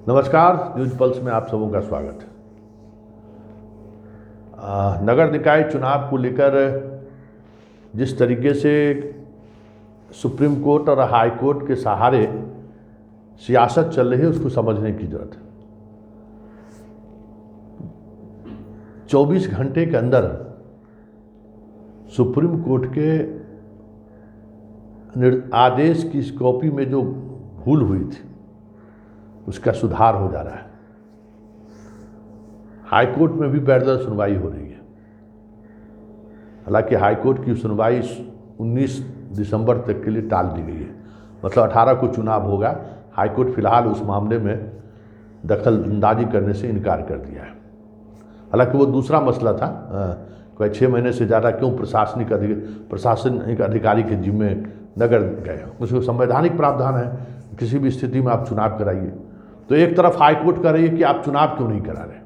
नमस्कार, news pulse में आप सबों का स्वागत है। नगर निकाय चुनाव को लेकर जिस तरीके से सुप्रीम कोर्ट और हाई कोर्ट के सहारे सियासत चल रही है उसको समझने की जरूरत है। 24 घंटे के अंदर सुप्रीम कोर्ट के आदेश की इस कॉपी में जो भूल हुई थी उसका सुधार हो जा रहा है। हाई कोर्ट में भी पैरेलल सुनवाई हो रही है। हालांकि हाई कोर्ट की सुनवाई 19 दिसंबर तक के लिए टाल दी गई है, मतलब 18 को चुनाव होगा। हाई कोर्ट फिलहाल उस मामले में दखल अंदाजी करने से इनकार कर दिया है। हालांकि वो दूसरा मसला था, कोई 6 महीने से ज़्यादा क्यों प्रशासनिक अधिकारी के जिम्मे नगर गए। उसको संवैधानिक प्रावधान है, किसी भी स्थिति में आप चुनाव कराइए। तो एक तरफ हाई कोर्ट कह रही है कि आप चुनाव क्यों नहीं करा रहे,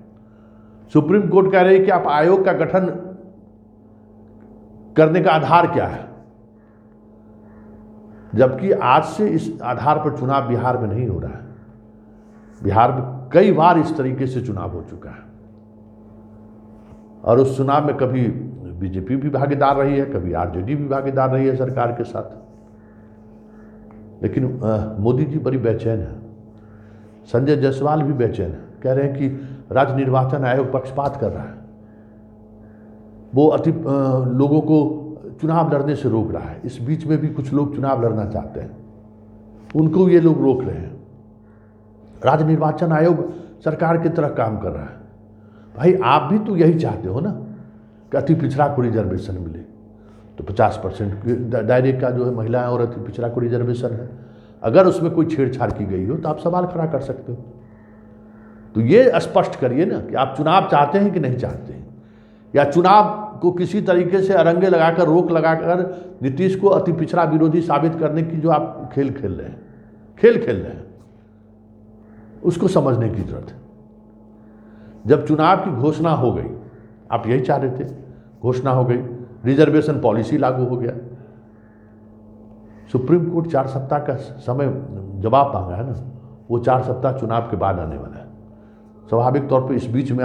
सुप्रीम कोर्ट कह रही है कि आप आयोग का गठन करने का आधार क्या है, जबकि आज से इस आधार पर चुनाव बिहार में नहीं हो रहा है। बिहार में कई बार इस तरीके से चुनाव हो चुका है और उस चुनाव में कभी बीजेपी भी भागीदार रही है, कभी आरजेडी भी भागीदार रही है सरकार के साथ। लेकिन मोदी जी बड़ी बेचैन है, संजय जायसवाल भी बेचैन है। कह रहे हैं कि राज्य निर्वाचन आयोग पक्षपात कर रहा है, वो लोगों को चुनाव लड़ने से रोक रहा है। इस बीच में भी कुछ लोग चुनाव लड़ना चाहते हैं, उनको ये लोग रोक रहे हैं। राज्य निर्वाचन आयोग सरकार की तरह काम कर रहा है। भाई आप भी तो यही चाहते हो ना कि अति पिछड़ा को रिजर्वेशन मिले, तो 50% दायरे का जो है महिलाएं और अति पिछड़ा को रिजर्वेशन है। अगर उसमें कोई छेड़छाड़ की गई हो तो आप सवाल खड़ा कर सकते हो। तो ये स्पष्ट करिए ना कि आप चुनाव चाहते हैं कि नहीं चाहते हैं, या चुनाव को किसी तरीके से अरंगे लगाकर रोक लगाकर नीतीश को अति पिछड़ा विरोधी साबित करने की जो आप खेल खेल रहे हैं, उसको समझने की जरूरत है। जब चुनाव की घोषणा हो गई, आप यही चाह रहे थे, घोषणा हो गई, रिजर्वेशन पॉलिसी लागू हो गया। सुप्रीम कोर्ट 4 सप्ताह का समय जवाब मांगा है ना, वो 4 सप्ताह चुनाव के बाद आने वाला है। स्वाभाविक तौर पे इस बीच में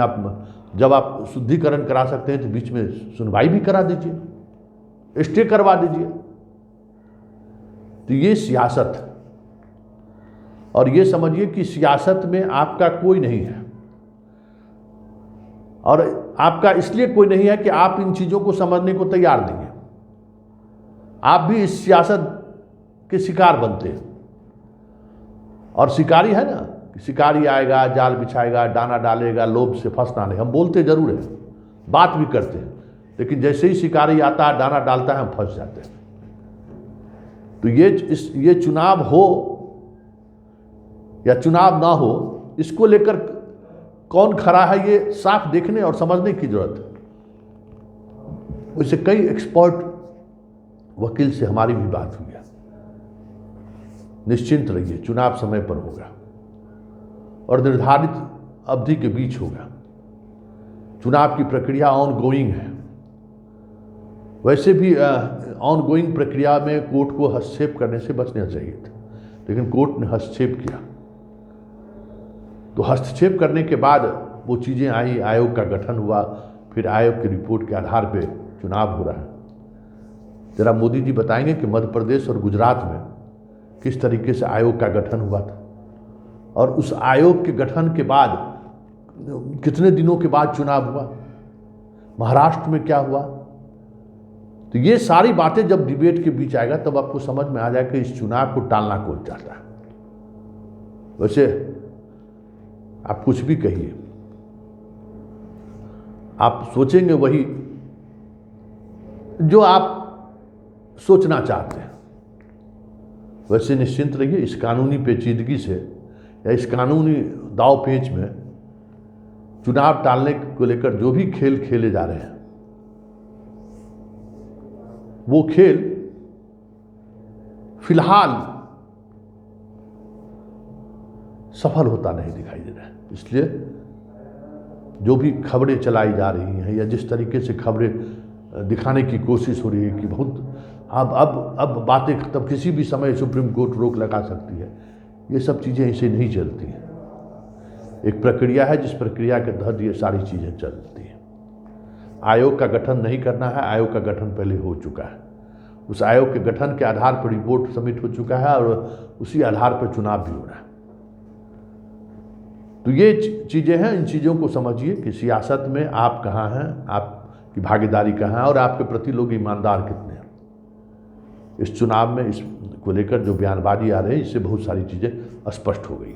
जब आप शुद्धिकरण करा सकते हैं तो बीच में सुनवाई भी करा दीजिए, स्टे करवा दीजिए। तो ये सियासत है, और ये समझिए कि सियासत में आपका कोई नहीं है, और आपका इसलिए कोई नहीं है कि आप इन चीज़ों को समझने को तैयार नहीं है। आप भी इस सियासत के शिकार बनते हैं, और शिकारी है ना, शिकारी आएगा, जाल बिछाएगा, दाना डालेगा, लोभ से फंसना नहीं। हम बोलते जरूर हैं, बात भी करते हैं, लेकिन जैसे ही शिकारी आता है, दाना डालता है, हम फंस जाते हैं। तो ये चुनाव हो या चुनाव ना हो, इसको लेकर कौन खड़ा है ये साफ देखने और समझने की जरूरत है। वैसे कई एक्सपर्ट वकील से हमारी भी बात हुई है। निश्चिंत रहिए, चुनाव समय पर होगा और निर्धारित अवधि के बीच होगा। चुनाव की प्रक्रिया ऑन गोइंग है। वैसे भी ऑन गोइंग प्रक्रिया में कोर्ट को हस्तक्षेप करने से बचना चाहिए था, लेकिन कोर्ट ने हस्तक्षेप किया। तो हस्तक्षेप करने के बाद वो चीज़ें आई, आयोग का गठन हुआ, फिर आयोग की रिपोर्ट के आधार पे चुनाव हो रहा है। जरा मोदी जी बताएंगे कि मध्य प्रदेश और गुजरात में किस तरीके से आयोग का गठन हुआ था, और उस आयोग के गठन के बाद कितने दिनों के बाद चुनाव हुआ, महाराष्ट्र में क्या हुआ। तो ये सारी बातें जब डिबेट के बीच आएगा तब आपको समझ में आ जाएगा कि इस चुनाव को टालना कौन चाहता है। वैसे आप कुछ भी कहिए, आप सोचेंगे वही जो आप सोचना चाहते हैं। वैसे निश्चिंत रहिए, इस कानूनी पेचीदगी से या इस कानूनी दाव पेच में चुनाव टालने को लेकर जो भी खेल खेले जा रहे हैं, वो खेल फिलहाल सफल होता नहीं दिखाई दे रहा है। इसलिए जो भी खबरें चलाई जा रही हैं या जिस तरीके से खबरें दिखाने की कोशिश हो रही है कि बहुत अब बातें तब किसी भी समय सुप्रीम कोर्ट रोक लगा सकती है, ये सब चीज़ें ऐसे नहीं चलती हैं। एक प्रक्रिया है जिस प्रक्रिया के तहत ये सारी चीज़ें चलती हैं। आयोग का गठन नहीं करना है, आयोग का गठन पहले हो चुका है। उस आयोग के गठन के आधार पर रिपोर्ट सबमिट हो चुका है और उसी आधार पर चुनाव भी हो रहा है। तो ये चीज़ें हैं, इन चीज़ों को समझिए कि सियासत में आप कहाँ हैं, आपकी भागीदारी कहाँ है और आपके प्रति लोग ईमानदार कितने हैं। इस चुनाव में इसको लेकर जो बयानबाजी आ रही है, इससे बहुत सारी चीज़ें स्पष्ट हो गई।